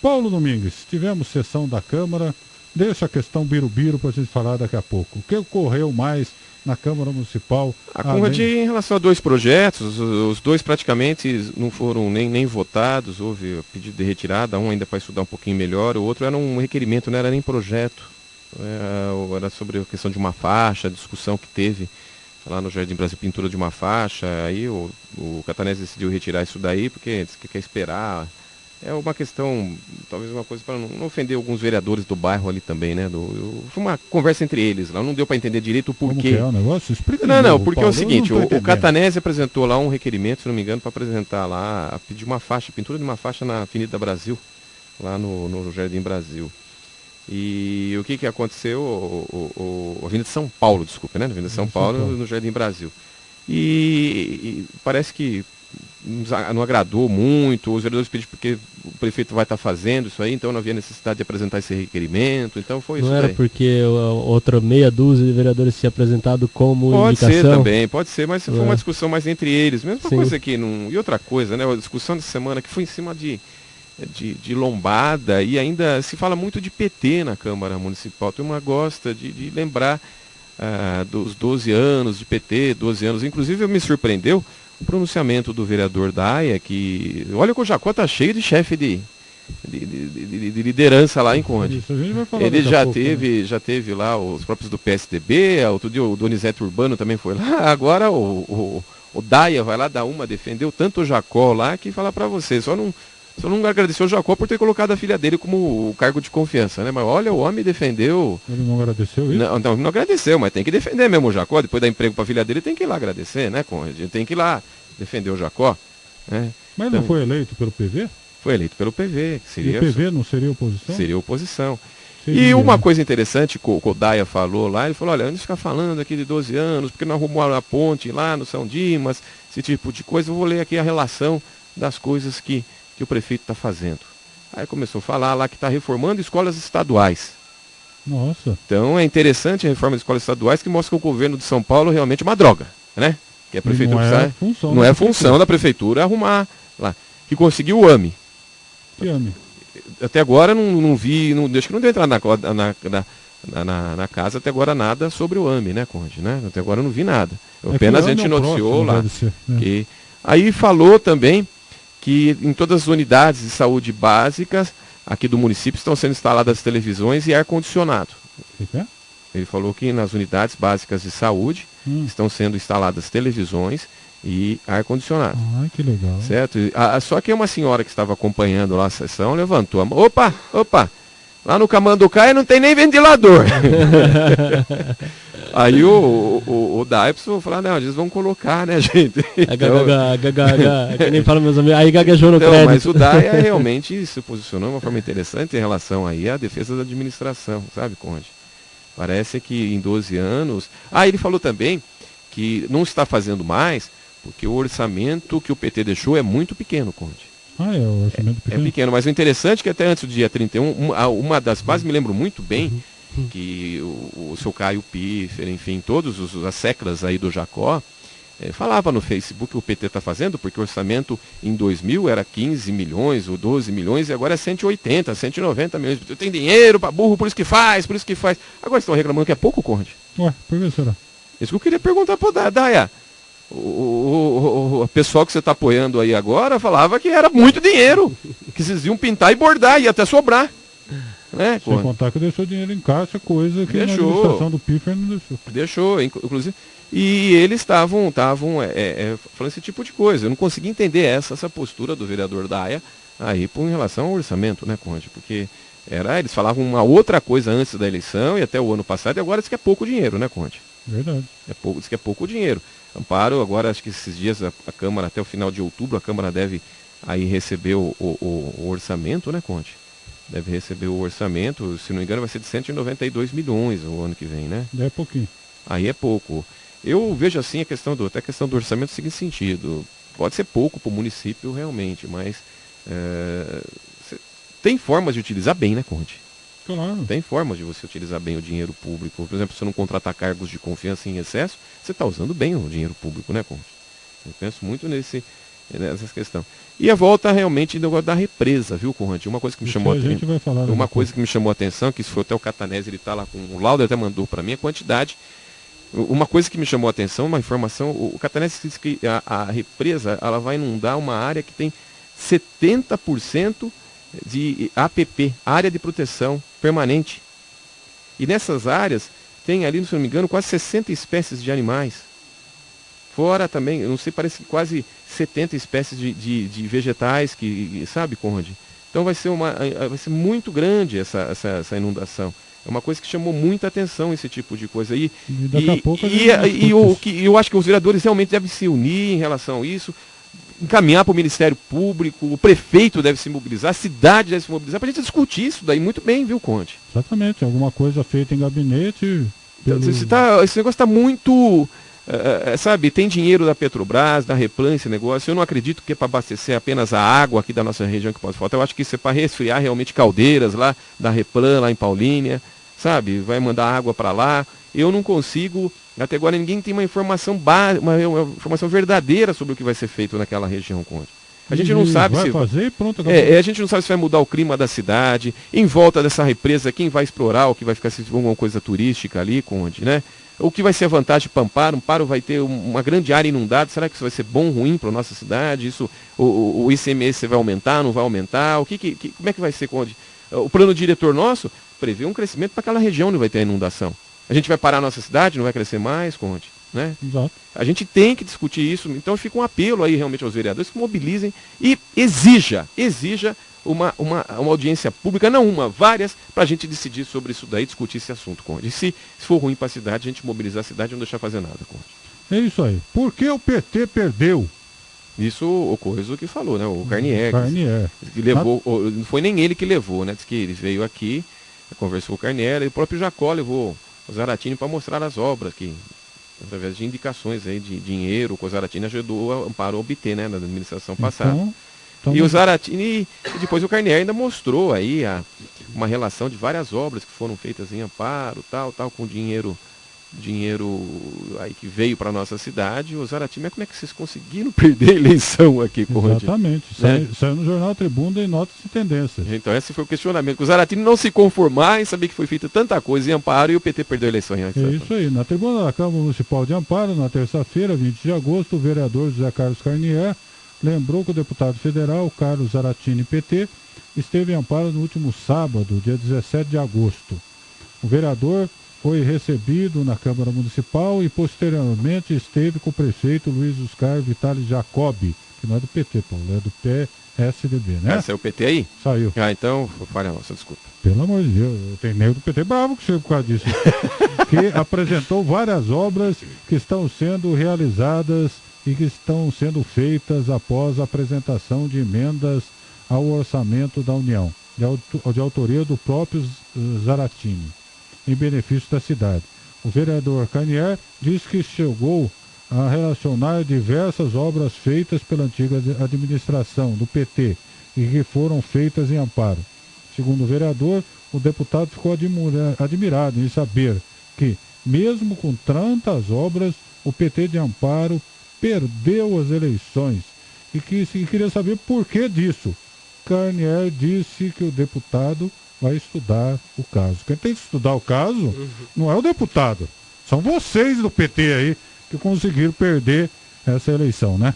Paulo Domingues, tivemos sessão da Câmara, deixa a questão Birubiru para a gente falar daqui a pouco. O que ocorreu mais na Câmara Municipal? A Conrad, em relação a dois projetos, os dois praticamente não foram nem votados, houve pedido de retirada, um ainda para estudar um pouquinho melhor, o outro era um requerimento, não era nem projeto, era sobre a questão de uma faixa, a discussão que teve lá no Jardim Brasil, pintura de uma faixa, aí o Catanese decidiu retirar isso daí, porque disse que quer esperar. É uma questão, talvez uma coisa para não ofender alguns vereadores do bairro ali também, né? Foi uma conversa entre eles lá, não deu para entender direito o porquê. Como que é o negócio? Explica. Não, porque Paulo, é o seguinte, o Catanese apresentou lá um requerimento, se não me engano, para apresentar lá, a pedir uma faixa, pintura de uma faixa na Avenida Brasil, lá no Jardim Brasil. E o que aconteceu? Avenida São Paulo, desculpa, né? Avenida São Paulo, no Jardim Brasil. E parece que não agradou muito, os vereadores pediram porque o prefeito vai estar fazendo isso aí, então não havia necessidade de apresentar esse requerimento, então foi isso. Não era porque outra meia dúzia de vereadores se apresentado como indicação? Pode ser também, pode ser, mas foi uma discussão mais entre eles, mesma coisa aqui, e outra coisa, né, a discussão dessa semana que foi em cima de lombada, e ainda se fala muito de PT na Câmara Municipal, a turma gosta de lembrar dos 12 anos de PT, 12 anos, inclusive me surpreendeu o pronunciamento do vereador Daia, que olha que o Jacó tá cheio de chefe de liderança lá em Conde. Ele já teve lá os próprios do PSDB, outro dia o Donizete Urbano também foi lá, agora o Daia vai lá dar defendeu tanto o Jacó lá que fala para você, só não agradeceu o Jacó por ter colocado a filha dele como cargo de confiança, né? Mas olha, o homem defendeu. Ele não agradeceu isso? Não agradeceu, mas tem que defender mesmo o Jacó. Depois dar emprego para a filha dele, tem que ir lá agradecer, né, Conrad? Tem que ir lá defender o Jacó. Né? Mas então, não foi eleito pelo PV? Foi eleito pelo PV. Que seria, e o PV não seria oposição? Seria oposição. E uma coisa interessante que o Daia falou lá, ele falou, olha, antes de ficar falando aqui de 12 anos, porque não arrumou a ponte lá no São Dimas, esse tipo de coisa, eu vou ler aqui a relação das coisas que o prefeito está fazendo. Aí começou a falar lá que está reformando escolas estaduais. Nossa. Então é interessante a reforma de escolas estaduais que mostra que o governo de São Paulo realmente é uma droga, né? Que a prefeitura não é função da prefeitura arrumar lá. Que conseguiu o AME. Que AME? Até agora não vi, acho que não deu entrar na casa até agora nada sobre o AME, né, Conde? Né? Até agora eu não vi nada. Apenas a gente noticiou lá. Que... Aí falou também que em todas as unidades de saúde básicas aqui do município estão sendo instaladas televisões e ar-condicionado. Ele falou que nas unidades básicas de saúde estão sendo instaladas televisões e ar-condicionado. Ai, que legal. Certo? Só que uma senhora que estava acompanhando lá a sessão levantou a mão. Opa! Lá no Camanducaia não tem nem ventilador. Aí o Daipson falou, não, eles vão colocar, né, gente? Que nem fala meus amigos, aí gaguejou no crédito. Mas o Daia realmente se posicionou de uma forma interessante em relação aí à defesa da administração, sabe, Conde? Parece que em 12 anos... ele falou também que não está fazendo mais, porque o orçamento que o PT deixou é muito pequeno, Conde. O orçamento pequeno? É pequeno, mas o interessante é que até antes do dia 31, uma das bases, me lembro muito bem, que o seu Caio Piffer, enfim, todas as seclas aí do Jacó, falava no Facebook que o PT está fazendo, porque o orçamento em 2000 era 15 milhões ou 12 milhões, e agora é 180, 190 milhões. Tem dinheiro para burro, por isso que faz. Agora estão reclamando que é pouco, Conde. Ué, por que será? Isso que eu queria perguntar para o Daia. O pessoal que você está apoiando aí agora falava que era muito dinheiro, que vocês iam pintar e bordar, ia até sobrar. Né, sem contar que deixou dinheiro em caixa, coisa que na administração do Piffer não deixou. Deixou, inclusive. E eles estavam falando esse tipo de coisa. Eu não consegui entender essa postura do vereador Daia aí em relação ao orçamento, né, Conde? Porque eles falavam uma outra coisa antes da eleição e até o ano passado, e agora diz que é pouco dinheiro, né, Conde? Verdade. Diz que é pouco dinheiro. Amparo, agora acho que esses dias a Câmara, até o final de outubro, a Câmara deve aí receber o orçamento, né, Conde? Deve receber o orçamento, se não me engano, vai ser de 192 milhões o ano que vem, né? É pouquinho. Aí é pouco. Eu vejo assim até a questão do orçamento no seguinte sentido. Pode ser pouco para o município realmente, mas tem formas de utilizar bem, né, Conde? Claro. Tem formas de você utilizar bem o dinheiro público. Por exemplo, se você não contratar cargos de confiança em excesso, você está usando bem o dinheiro público, né, Conde? Eu penso muito nessa questão. E a volta realmente do negócio da represa, viu, Conrad? Uma coisa que me chamou me chamou a atenção, que isso foi até o Catanese, ele está lá com o laudo, até mandou para mim a quantidade. Uma coisa que me chamou a atenção, uma informação, o Catanese disse que a represa ela vai inundar uma área que tem 70% de APP, área de proteção permanente. E nessas áreas tem ali, se não me engano, quase 60 espécies de animais. Fora também, eu não sei, parece que quase 70 espécies de vegetais, que sabe, Conrad? Então vai ser muito grande essa inundação. É uma coisa que chamou muita atenção, esse tipo de coisa. E daqui a pouco eu acho que os vereadores realmente devem se unir em relação a isso, encaminhar para o Ministério Público, o prefeito deve se mobilizar, a cidade deve se mobilizar, para a gente discutir isso daí muito bem, viu, Conde? Exatamente, alguma coisa feita em gabinete. Esse negócio está muito... sabe, tem dinheiro da Petrobras, da Replan, esse negócio. Eu não acredito que é para abastecer apenas a água aqui da nossa região que pode faltar. Eu acho que isso é para resfriar realmente caldeiras lá da Replan, lá em Paulínia, sabe? Vai mandar água para lá. Eu não consigo, até agora ninguém tem uma informação uma informação verdadeira sobre o que vai ser feito naquela região, Conde. A gente não sabe se fazer, pronto, a gente não sabe se vai mudar o clima da cidade, em volta dessa represa, quem vai explorar, o que vai ficar se alguma coisa turística ali, Conde, né? O que vai ser a vantagem para Amparo? Amparo vai ter uma grande área inundada. Será que isso vai ser bom ou ruim para a nossa cidade? Isso, o ICMS vai aumentar, não vai aumentar? Como é que vai ser, Conde? O plano diretor nosso prevê um crescimento para aquela região onde vai ter a inundação. A gente vai parar a nossa cidade, não vai crescer mais, Conde? Né? Exato. A gente tem que discutir isso. Então fica um apelo aí realmente aos vereadores que mobilizem e exija uma audiência pública, não uma, várias, para a gente decidir sobre isso daí, discutir esse assunto, Conde. E se for ruim para a cidade, a gente mobilizar a cidade e não deixar fazer nada, Conde. É isso aí. Por que o PT perdeu? Isso o coisa que falou, né? O Carnier. Que levou, não foi nem ele que levou, né? Diz que ele veio aqui, conversou com o Carnier, e o próprio Jacó levou o Zaratini para mostrar as obras, que através de indicações aí de dinheiro, o Zaratini ajudou a Amparo a obter, né? Na administração passada. E o Zaratini, e depois o Carnier ainda mostrou aí uma relação de várias obras que foram feitas em Amparo, tal, com dinheiro aí que veio para a nossa cidade. O Zaratini, mas como é que vocês conseguiram perder a eleição aqui, Conrad? Exatamente, saiu no Jornal Tribuna em Notas e Tendências. Então esse foi o questionamento, que o Zaratini não se conformar em saber que foi feita tanta coisa em Amparo e o PT perdeu a eleição. É isso aí, na tribuna da Câmara Municipal de Amparo, na terça-feira, 20 de agosto, o vereador José Carlos Carnier lembrou que o deputado federal Carlos Zaratini, PT, esteve em Amparo no último sábado, dia 17 de agosto. O vereador foi recebido na Câmara Municipal e posteriormente esteve com o prefeito Luiz Oscar Vitali Jacobi, que não é do PT, Paulo, é do PSDB, né? Saiu o PT aí? Saiu. Então, falha nossa, desculpa. Pelo amor de Deus, eu tenho nego do PT bravo com você por causa disso. Que apresentou várias obras que estão sendo realizadas e que estão sendo feitas após a apresentação de emendas ao orçamento da União, de autoria do próprio Zaratini, em benefício da cidade. O vereador Carnier diz que chegou a relacionar diversas obras feitas pela antiga administração do PT e que foram feitas em Amparo. Segundo o vereador, o deputado ficou admirado em saber que, mesmo com tantas obras, o PT de Amparo perdeu as eleições e queria saber por que disso. Carnier disse que o deputado vai estudar o caso. Quem tem que estudar o caso não é o deputado, são vocês do PT aí que conseguiram perder essa eleição, né?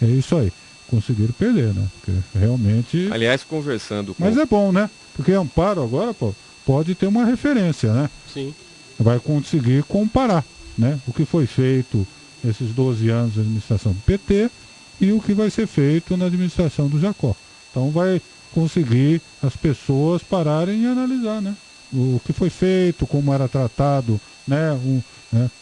É isso aí, conseguiram perder, né? Porque realmente... Aliás, conversando com... Mas é bom, né? Porque Amparo agora, pô, pode ter uma referência, né? Sim. Vai conseguir comparar, né? O que foi feito esses 12 anos de administração do PT e o que vai ser feito na administração do Jacó. Então vai conseguir as pessoas pararem e analisar, né? O que foi feito, como era tratado, né?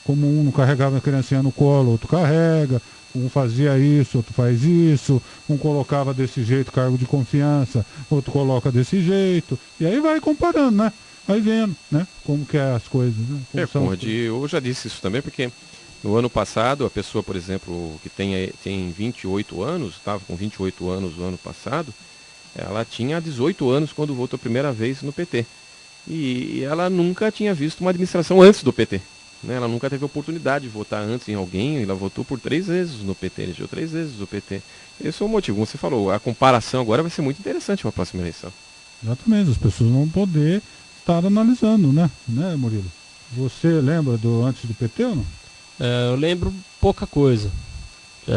Como um não carregava a criancinha no colo, outro carrega, um fazia isso, outro faz isso, um colocava desse jeito cargo de confiança, outro coloca desse jeito, e aí vai comparando, né? Vai vendo, né? Como que é as coisas, né? Eu já disse isso também, porque no ano passado, a pessoa, por exemplo, que tem 28 anos, estava com 28 anos no ano passado, ela tinha 18 anos quando votou a primeira vez no PT. E ela nunca tinha visto uma administração antes do PT. né? Ela nunca teve oportunidade de votar antes em alguém, ela votou por 3 vezes no PT, elegeu 3 vezes no PT. Esse é o motivo, como você falou, a comparação agora vai ser muito interessante na próxima eleição. Exatamente, as pessoas vão poder estar analisando, né, Murilo? Você lembra do antes do PT ou não? Eu lembro pouca coisa.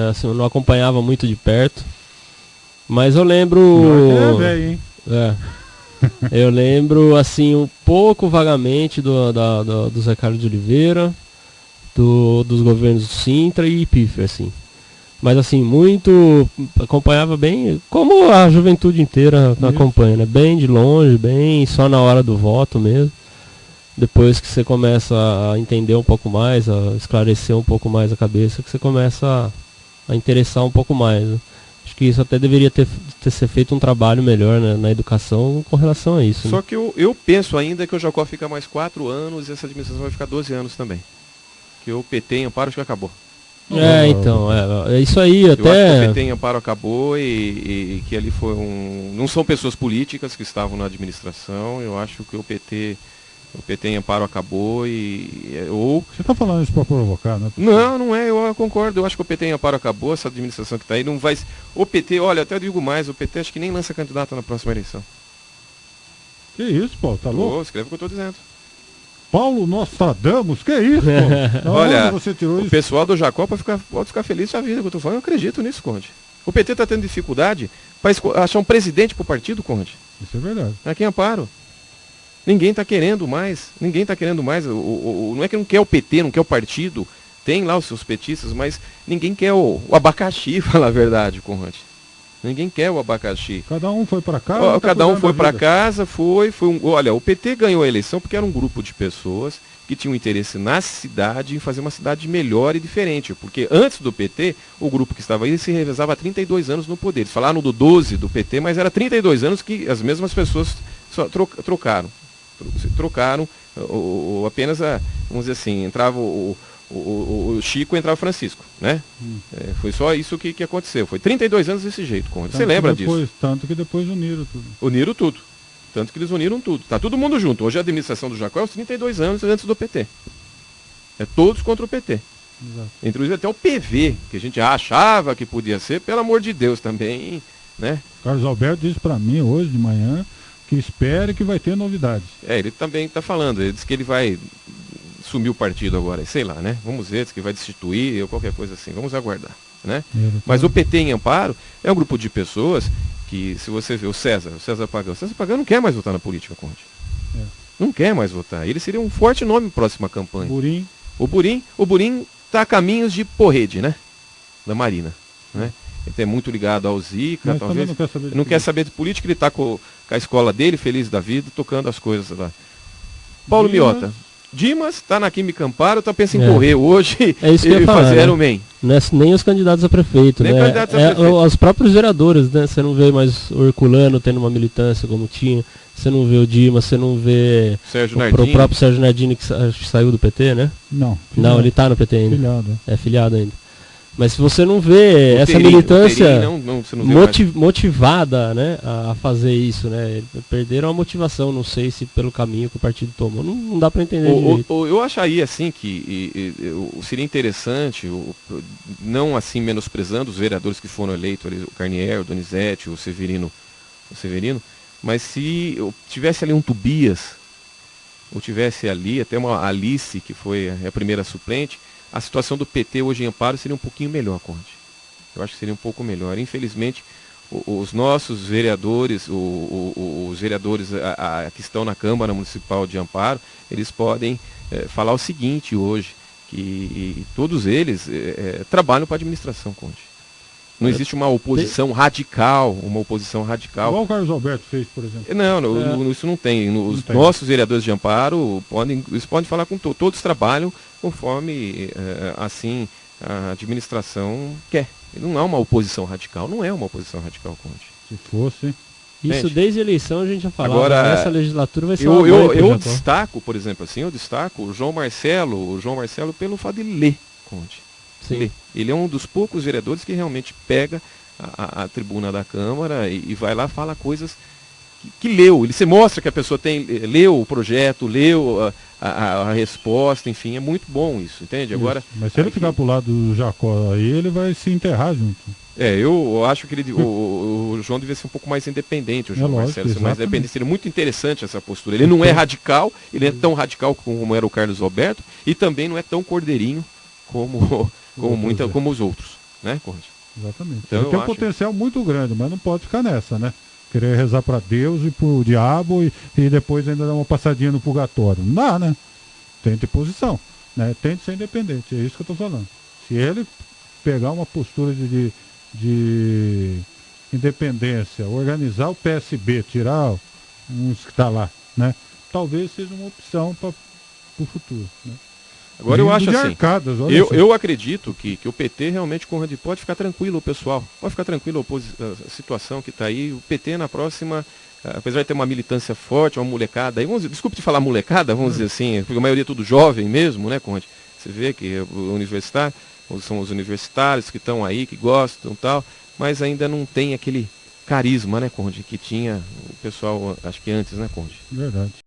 Assim, eu não acompanhava muito de perto. Mas eu lembro. É velho, hein? Eu lembro, assim, um pouco vagamente do Zé Carlos de Oliveira, dos governos Sintra e Piffer, assim. Mas, assim, muito. Acompanhava bem, como a juventude inteira acompanha, né? Bem de longe, bem só na hora do voto mesmo. Depois que você começa a entender um pouco mais, a esclarecer um pouco mais a cabeça, que você começa a interessar um pouco mais, né? Acho que isso até deveria ter ser feito um trabalho melhor, né, na educação com relação a isso. Só né? que eu penso ainda que o Jacó fica mais 4 anos e essa administração vai ficar 12 anos também. Que o PT em Amparo acho que acabou. Então, é isso aí. Eu até acho que o PT em Amparo acabou e que ali foi não são pessoas políticas que estavam na administração. Eu acho que o PT em Amparo acabou ou... Você está falando isso para provocar, né? Não é, eu concordo. Eu acho que o PT em Amparo acabou, essa administração que está aí não vai... O PT, olha, até eu digo mais, o PT acho que nem lança candidato na próxima eleição. Que isso, Paulo, tá louco? Escreve o que eu estou dizendo. Paulo Nostradamus, que isso, Paulo? Olha, você tirou o isso? Pessoal do Jacó pode ficar feliz com a vida que eu estou falando. Eu acredito nisso, Conde. O PT está tendo dificuldade para achar um presidente para o partido, Conde. Isso é verdade. Aqui em Amparo. Ninguém está querendo mais. Ninguém está querendo mais. Não é que não quer o PT, não quer o partido. Tem lá os seus petistas, mas ninguém quer o abacaxi, falar a verdade, Conde. Ninguém quer o abacaxi. Cada um foi para casa. Cada um foi para casa, olha, o PT ganhou a eleição porque era um grupo de pessoas que tinham interesse na cidade, em fazer uma cidade melhor e diferente. Porque antes do PT, o grupo que estava aí se revezava há 32 anos no poder. Eles falaram do 12 do PT, mas era 32 anos que as mesmas pessoas só trocaram. Apenas, vamos dizer assim, entrava o Chico, entrava o Francisco, né? Foi só isso que aconteceu. Foi 32 anos desse jeito, Conde. Você lembra disso? Tanto que depois uniram tudo. Uniram tudo. Tanto que eles uniram tudo. Tá todo mundo junto. Hoje a administração do Jacó é os 32 anos antes do PT. É todos contra o PT. Exato. Inclusive até o PV, que a gente achava que podia ser, pelo amor de Deus também, né? Carlos Alberto disse para mim hoje de manhã que espere que vai ter novidades. Ele também está falando, ele disse que ele vai sumir o partido agora, sei lá, né? Vamos ver, diz que vai destituir ou qualquer coisa assim, vamos aguardar, né? Mas o PT em Amparo é um grupo de pessoas que, se você vê o César Pagão não quer mais votar na política, Conde. Não quer mais votar. Ele seria um forte nome para a próxima campanha. O Burim está a caminhos de Porrede, né? Da Marina, né? Ele é muito ligado ao Zica, talvez. Não quer saber de política, ele está com a escola dele, feliz da vida, tocando as coisas lá. Paulo Miota. Dimas está na Química Amparo, está pensando em correr hoje e fazer Ironman. Nem os candidatos a prefeito, nem né? Candidatos a prefeito. Os próprios vereadores, né? Você não vê mais o Herculano tendo uma militância como tinha, você não vê o Dimas, você não vê o próprio Sérgio Nardini que saiu do PT, né? Não, ele está no PT ainda. Filiado. É filiado ainda. Mas se você não vê essa militância motivada, né, a fazer isso, né, perderam a motivação, não sei se pelo caminho que o partido tomou, não dá para entender direito. Eu acharia assim que seria interessante, não assim menosprezando os vereadores que foram eleitos, o Carnier, o Donizete, o Severino, mas se tivesse ali um Tobias, ou tivesse ali até uma Alice, que foi a primeira suplente, a situação do PT hoje em Amparo seria um pouquinho melhor, Conde. Eu acho que seria um pouco melhor. Infelizmente, os nossos vereadores, os vereadores que estão na Câmara Municipal de Amparo, eles podem falar o seguinte hoje, que todos eles trabalham para a administração, Conde. Não existe uma oposição radical, Igual o Carlos Alberto fez, por exemplo. Não, isso não tem. Nossos vereadores de Amparo, eles podem falar com todos trabalham conforme, assim, a administração quer. Não é uma oposição radical, Conde. Se fosse... Isso desde a eleição a gente já falava. Agora, nessa legislatura vai ser eu destaco, por exemplo, assim, o João Marcelo pelo fato de ler, Conde. Sim. Ele é um dos poucos vereadores que realmente pega a tribuna da Câmara e vai lá, fala coisas que leu. Você mostra que a pessoa leu o projeto, leu a resposta, enfim, é muito bom isso, entende? Agora, mas se ele ficar pro lado do Jacó aí, ele vai se enterrar junto. Eu acho que o João devia ser um pouco mais independente, o João Marcelo ser mais independente. Seria muito interessante essa postura. Ele não é radical, ele não é tão radical como era o Carlos Roberto, e também não é tão cordeirinho como os outros, né, Conde? Exatamente. Então, ele tem um potencial muito grande, mas não pode ficar nessa, né? Querer rezar para Deus e pro diabo e depois ainda dar uma passadinha no purgatório. Não dá, né? Tem que ter posição, né? Tem que ser independente, é isso que eu estou falando. Se ele pegar uma postura de independência, organizar o PSB, tirar uns que está lá, né? Talvez seja uma opção para o futuro, né? Agora eu acho assim, arcadas, eu acredito que o PT realmente, Conrad, pode ficar tranquilo, o pessoal, pode ficar tranquilo a situação que está aí. O PT na próxima, apesar de ter uma militância forte, uma molecada, aí, desculpe te falar molecada, vamos dizer assim, porque a maioria é tudo jovem mesmo, né, Conrad? Você vê que o universitário, são os universitários que estão aí, que gostam e tal, mas ainda não tem aquele carisma, né, Conrad, que tinha o pessoal, acho que antes, né, Conrad? Verdade.